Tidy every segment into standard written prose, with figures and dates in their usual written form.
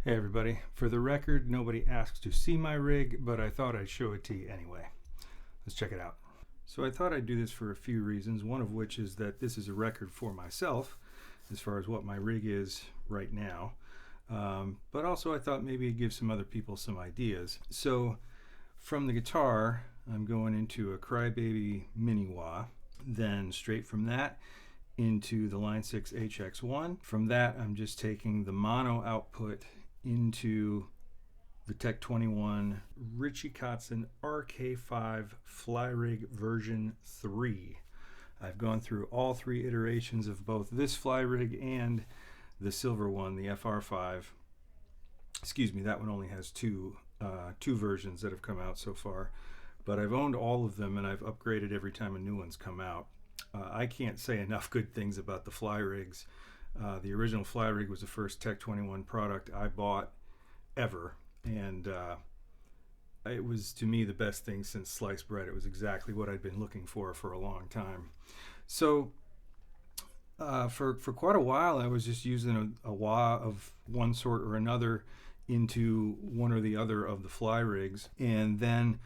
Hey everybody, for the record, nobody asked to see my rig, but I thought I'd show it to you anyway. Let's check it out. So I thought I'd do this for a few reasons, one of which is that this is a record for myself as far as what my rig is right now. But also I thought maybe it'd give some other people some ideas. So from the guitar, I'm going into a Crybaby Mini Wah, then straight from that into the Line 6 HX1. From that, I'm just taking the mono output into the Tech 21 Richie Kotzen RK5 Flyrig version 3. I've gone through all three iterations of both this Flyrig and the silver one, the FR5. Excuse me, that one only has two versions that have come out so far, but I've owned all of them and I've upgraded every time a new one's come out. I can't say enough good things about the Flyrigs. The original Flyrig was the first Tech 21 product I bought ever, and it was, to me, the best thing since sliced bread. It was exactly what I'd been looking for a long time. So for quite a while, I was just using a wah of one sort or another into one or the other of the Flyrigs, and then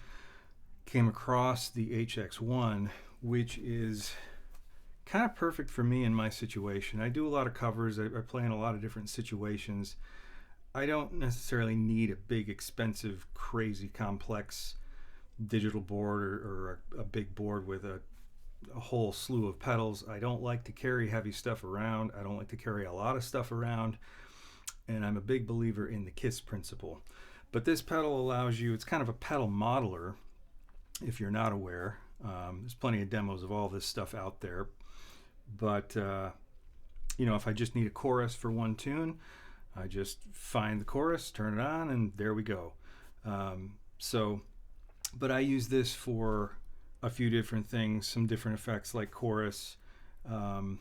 came across the HX1, which is kind of perfect for me in my situation. I do a lot of covers. I play in a lot of different situations. I don't necessarily need a big, expensive, crazy, complex digital board or a big board with a whole slew of pedals. I don't like to carry heavy stuff around. I don't like to carry a lot of stuff around. And I'm a big believer in the KISS principle. But this pedal allows you, it's kind of a pedal modeler, if you're not aware. There's plenty of demos of all this stuff out there. But if I just need a chorus for one tune, I just find the chorus, turn it on, and there we go. But I use this for a few different things, some different effects like chorus, and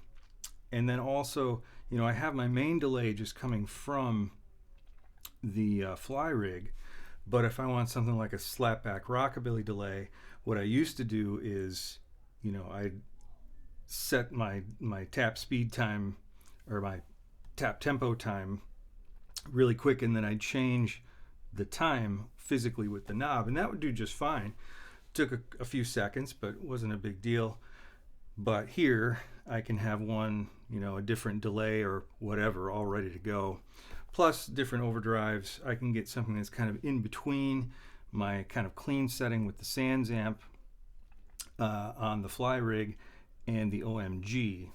then also, I have my main delay just coming from the Flyrig. But if I want something like a slapback rockabilly delay, what I used to do is, I'd set my tap speed time or my tap tempo time really quick, and then I'd change the time physically with the knob, and that would do just fine. Took a few seconds, but wasn't a big deal. But here I can have one, a different delay or whatever all ready to go. Plus different overdrives. I can get something that's kind of in between my kind of clean setting with the Sans amp on the Flyrig and the OMG,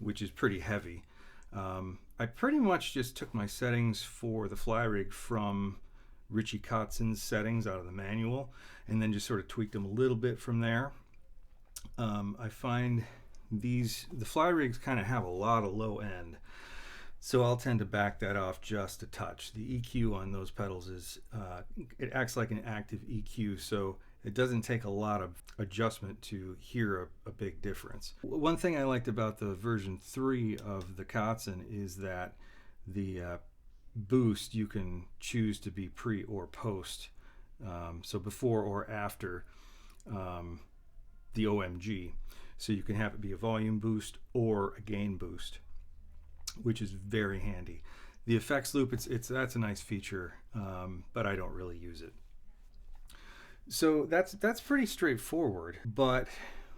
which is pretty heavy. I pretty much just took my settings for the Flyrig from Richie Kotzen's settings out of the manual, and then just sort of tweaked them a little bit from there. I find the Flyrigs kind of have a lot of low end, so I'll tend to back that off just a touch. The EQ on those pedals is, it acts like an active EQ, so it doesn't take a lot of adjustment to hear a big difference. One thing I liked about the version 3 of the Kotzen is that the boost you can choose to be pre or post, so before or after the OMG. So you can have it be a volume boost or a gain boost, which is very handy. The effects loop, that's a nice feature, but I don't really use it. So that's pretty straightforward. But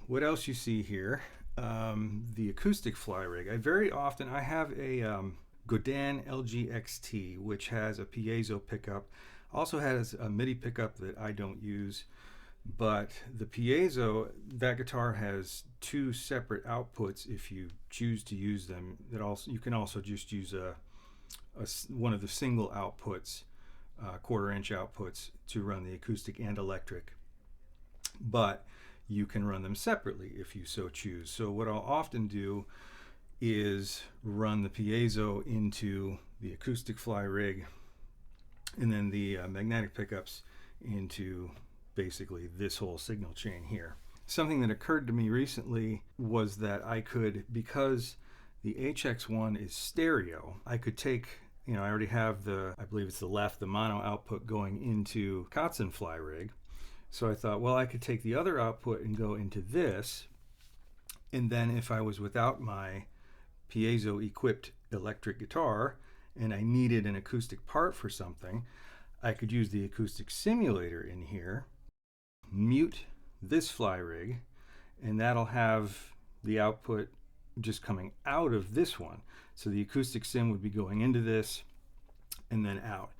what else you see here? The acoustic Flyrig. I have a Godin LG-XT, which has a piezo pickup. Also has a MIDI pickup that I don't use. But the piezo, that guitar has two separate outputs if you choose to use them. You can also just use one of the single outputs, quarter-inch outputs, to run the acoustic and electric. But you can run them separately if you so choose. So what I'll often do is run the piezo into the acoustic Flyrig, and then the magnetic pickups into basically this whole signal chain here. Something that occurred to me recently was that I could, because the HX1 is stereo, I could take, I already have I believe it's the mono output going into Kotzen Flyrig. So I thought, well, I could take the other output and go into this, and then if I was without my piezo equipped electric guitar and I needed an acoustic part for something, I could use the acoustic simulator in here, mute this fly rig, and that'll have the output just coming out of this one. So the acoustic sim would be going into this and then out.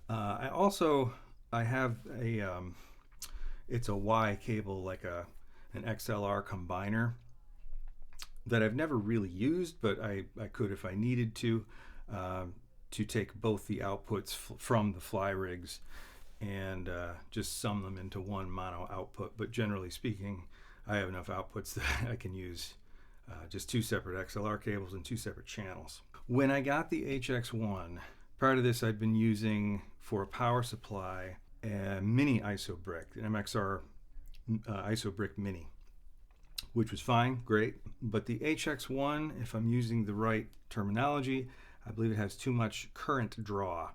I have a it's a Y cable, like an XLR combiner that I've never really used, but I could if I needed to take both the outputs from the fly rigs and just sum them into one mono output. But generally speaking, I have enough outputs that I can use just 2 separate XLR cables and 2 separate channels. When I got the HX1, prior to this I'd been using for a power supply a mini ISO brick, an MXR ISO brick mini, which was fine, great. But the HX1, if I'm using the right terminology, I believe it has too much current draw,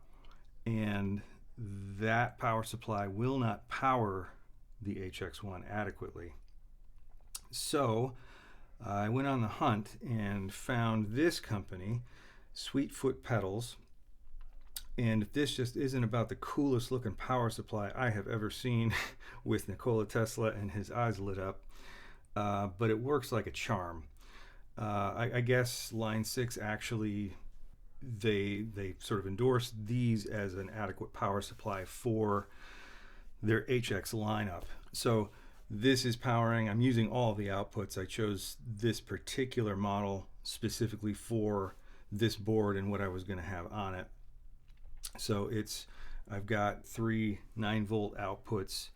and that power supply will not power the HX1 adequately. So I went on the hunt and found this company, Sweetfoot pedals, and this just isn't about the coolest looking power supply I have ever seen with Nikola Tesla and his eyes lit up, but it works like a charm. I guess Line 6 actually, they sort of endorsed these as an adequate power supply for their HX lineup. So this is powering, I'm using all the outputs. I chose this particular model specifically for this board and what I was going to have on it. So I've got 3 9-volt outputs,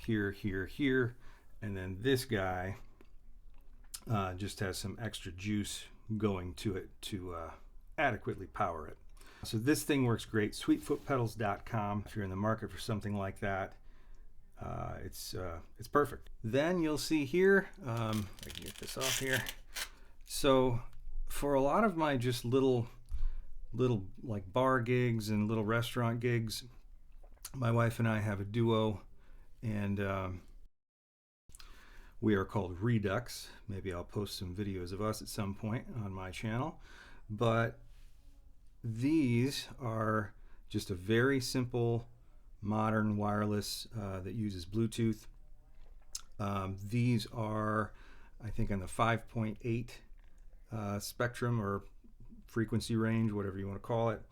here, here, here, and then this guy just has some extra juice going to it to adequately power it. So this thing works great. Sweetfootpedals.com. If you're in the market for something like that, it's perfect. Then you'll see here, I can get this off here. So for a lot of my just little like bar gigs and little restaurant gigs, my wife and I have a duo, and we are called Redux. Maybe I'll post some videos of us at some point on my channel. But these are just a very simple modern wireless that uses Bluetooth. These are, I think, on the 5.8 spectrum or frequency range, whatever you want to call it.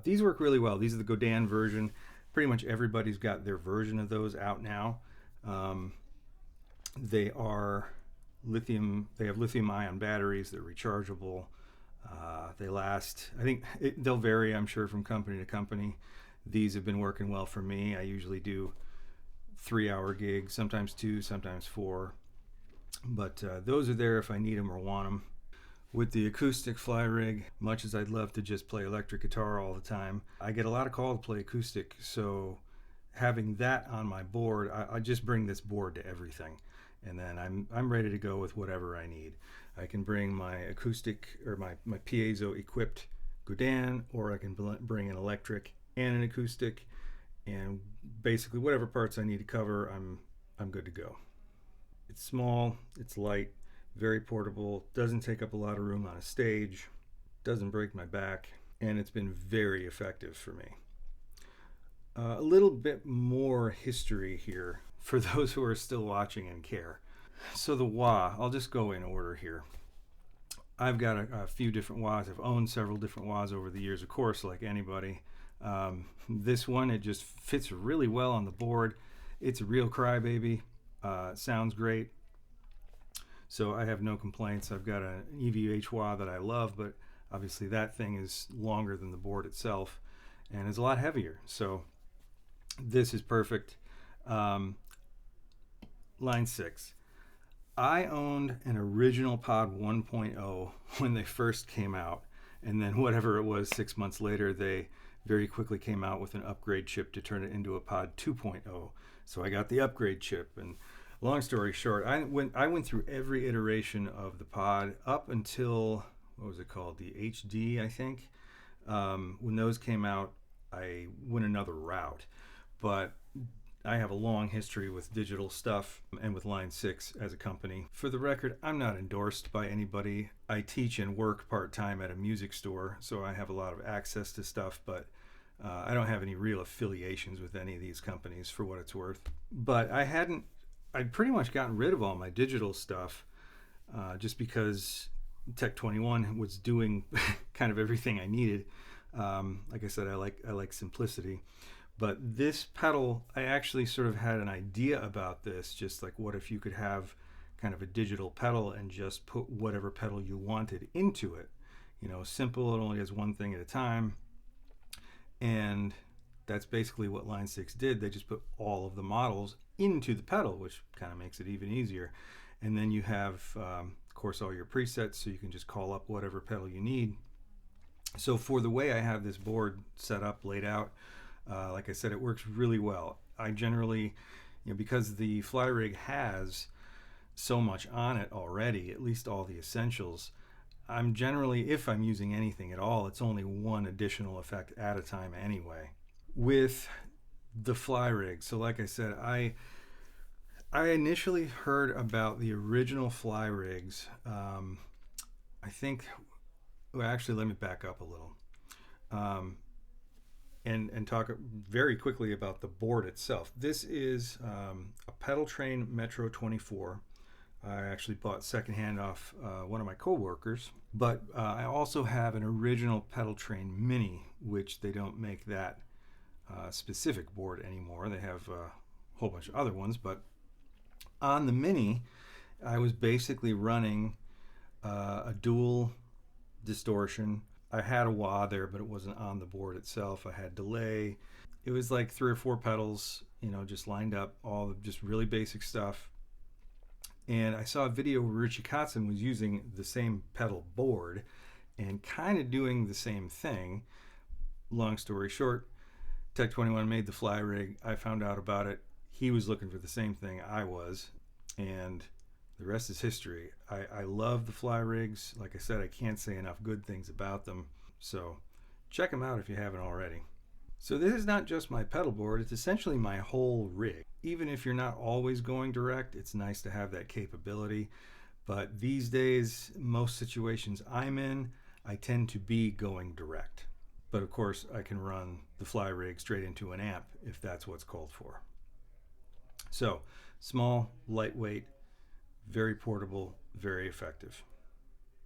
These work really well. These are the Godin version. Pretty much everybody's got their version of those out now. They are lithium. They have lithium-ion batteries. They're rechargeable. They last, I think they'll vary, I'm sure, from company to company. These have been working well for me. I usually do 3-hour gigs, sometimes 2, sometimes 4. But those are there if I need them or want them. With the acoustic fly rig, much as I'd love to just play electric guitar all the time, I get a lot of call to play acoustic. So having that on my board, I just bring this board to everything. And then I'm ready to go with whatever I need. I can bring my acoustic or my piezo equipped Godin, or I can bring an electric and an acoustic, and basically whatever parts I need to cover, I'm good to go. It's small, it's light, very portable, doesn't take up a lot of room on a stage, doesn't break my back, and it's been very effective for me. A little bit more history here for those who are still watching and care. So the wah, I'll just go in order here. I've got a few different wahs. I've owned several different wahs over the years, of course, like anybody. This one, it just fits really well on the board. It's a real crybaby. Sounds great. So I have no complaints. I've got an EVH wah that I love, but obviously that thing is longer than the board itself and is a lot heavier. So this is perfect. Line 6. I owned an original Pod 1.0 when they first came out, and then whatever it was 6 months later, they very quickly came out with an upgrade chip to turn it into a Pod 2.0. So I got the upgrade chip, and long story short, I went through every iteration of the Pod up until, what was it called, the HD, I think. When those came out, I went another route, but I have a long history with digital stuff and with Line 6 as a company. For the record, I'm not endorsed by anybody. I teach and work part-time at a music store, so I have a lot of access to stuff, but I don't have any real affiliations with any of these companies for what it's worth. But I'd pretty much gotten rid of all my digital stuff just because Tech 21 was doing kind of everything I needed. Like I said, I like simplicity. But this pedal, I actually sort of had an idea about this, just like what if you could have kind of a digital pedal and just put whatever pedal you wanted into it. You know, simple, it only does one thing at a time. And that's basically what Line 6 did. They just put all of the models into the pedal, which kind of makes it even easier. And then you have, of course, all your presets, so you can just call up whatever pedal you need. So for the way I have this board set up, laid out, like I said, it works really well. I generally, because the fly rig has so much on it already, at least all the essentials, I'm generally, if I'm using anything at all, it's only one additional effect at a time anyway. With the fly rig, so like I said, I initially heard about the original fly rigs. I think, well, actually, let me back up a little. And talk very quickly about the board itself. This is a Pedaltrain Metro 24. I actually bought secondhand off one of my co-workers, but I also have an original Pedaltrain Mini, which they don't make that specific board anymore. They have a whole bunch of other ones, but on the Mini, I was basically running a dual distortion. I had a wah there, but it wasn't on the board itself. I had delay. It was like 3 or 4 pedals, just lined up, all just really basic stuff. And I saw a video where Richie Kotzen was using the same pedal board and kind of doing the same thing. Long story short, Tech 21 made the fly rig. I found out about it. He was looking for the same thing I was, and the rest is history. I love the fly rigs. Like I said, I can't say enough good things about them. So check them out if you haven't already. So this is not just my pedal board, it's essentially my whole rig. Even if you're not always going direct, it's nice to have that capability. But these days, most situations I'm in, I tend to be going direct. But of course, I can run the fly rig straight into an amp if that's what's called for. So small, lightweight, very portable, very effective.